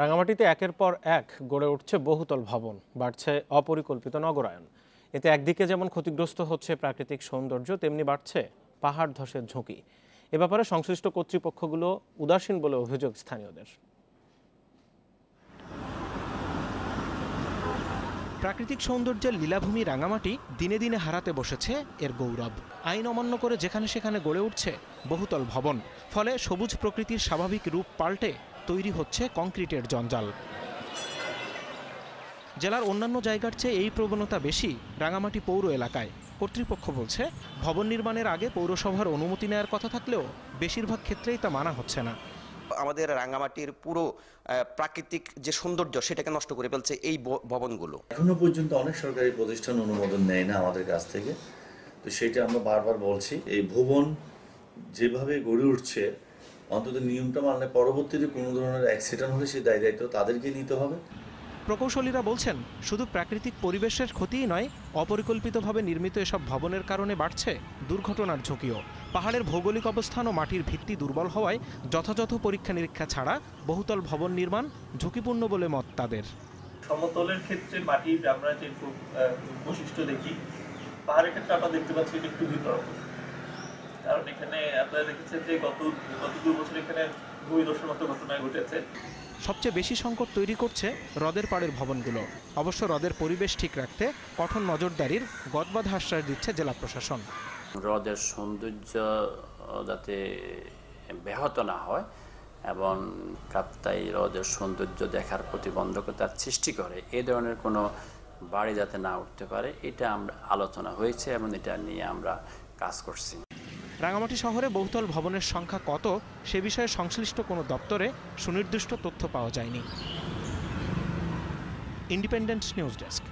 রাঙামাটিতে একের পর এক গড়ে উঠছে বহুতল ভবন, বাড়ছে অপরিকল্পিত নগরায়ন। এতে একদিকে যেমন ক্ষতিগ্রস্ত হচ্ছে প্রাকৃতিক সৌন্দর্য, তেমনি বাড়ছে পাহাড় ধসের ঝুঁকি। এ ব্যাপারে সংশ্লিষ্ট কর্তৃপক্ষগুলো উদাসীন বলে অভিযোগ স্থানীয়দের। প্রাকৃতিক সৌন্দর্যের লীলাভূমি রাঙামাটি দিনে দিনে হারাতে বসেছে এর গৌরব। আইন অমান্য করে যেখানে সেখানে গড়ে উঠছে বহুতল ভবন, ফলে সবুজ প্রকৃতির স্বাভাবিক রূপ পাল্টে তৈরি হচ্ছে কংক্রিটের জঞ্জাল। জেলার অন্যান্য জায়গার চেয়ে এই প্রবণতা বেশি রাঙামাটি পৌর এলাকায়। কর্তৃপক্ষ বলছে, ভবন নির্মাণের আগে পৌরসভার অনুমতি নেওয়ার কথা থাকলেও বেশিরভাগ ক্ষেত্রেই তা মানা হচ্ছে না। আমাদের রাঙামাটির পুরো প্রাকৃতিক যে সৌন্দর্য সেটাকে নষ্ট করে ফেলছে এই ভবনগুলো। এখনো পর্যন্ত অনেক সরকারি প্রতিষ্ঠান অনুমোদন নেয় না আমাদের কাছ থেকে। তো সেটা আমরা বারবার বলছি, এই ভবন যেভাবে গড়ে উঠছে অন্তত নিয়মটা মানলে পরবর্তীতে কোনো ধরনের অ্যাক্সিডেন্ট হলে সেই দায়িত্ব তাদেরকে নিতে হবে। প্রকৌশলীরা বলছেন, শুধু প্রাকৃতিক পরিবেশের ক্ষতিই নয়, অপরিকল্পিতভাবে নির্মিত এসব ভবনের কারণে বাড়ছে দুর্ঘটনার ঝুঁকিও। পাহাড়ের ভৌগোলিক অবস্থান ও মাটির ভিত্তি দুর্বল হওয়ায় যথাযথ পরীক্ষা নিরীক্ষা ছাড়া বহুতল ভবন নির্মাণ ঝুঁকিপূর্ণ বলে মত তাদের। সমতলের ক্ষেত্রে মাটির আমরা যে বৈশিষ্ট্য দেখি, পাহাড়ের ক্ষেত্রে আমরা দেখতে পাচ্ছি এটা একটু ভিন্ন রকম। কারণ এখানে আপনারা দেখেছেন যে গত 2 বছর এখানে ভূমিধসের মতো ঘটনা ঘটেছে। সবচেয়ে বেশি সংকট তৈরি করছে হ্রদের পাড়ের ভবনগুলো। অবশ্য হ্রদের পরিবেশ ঠিক রাখতে কঠোর নজরদারির গদবাঁধা আশ্বাস দিচ্ছে জেলা প্রশাসন। হ্রদের সৌন্দর্য যাতে ব্যাহত না হয় এবং কাপ্তাই হ্রদের সৌন্দর্য দেখার প্রতিবন্ধকতার সৃষ্টি করে, এই ধরনের কোনো বাড়ি যাতে না উঠতে পারে, এটা আমরা আলোচনা হয়েছে এবং এটা নিয়ে আমরা কাজ করছি। রাঙামাটি শহরে বহুতল ভবনের সংখ্যা কত সে বিষয়ে সংশ্লিষ্ট কোনো দপ্তরে সুনির্দিষ্ট তথ্য পাওয়া যায়নি। Independent news desk.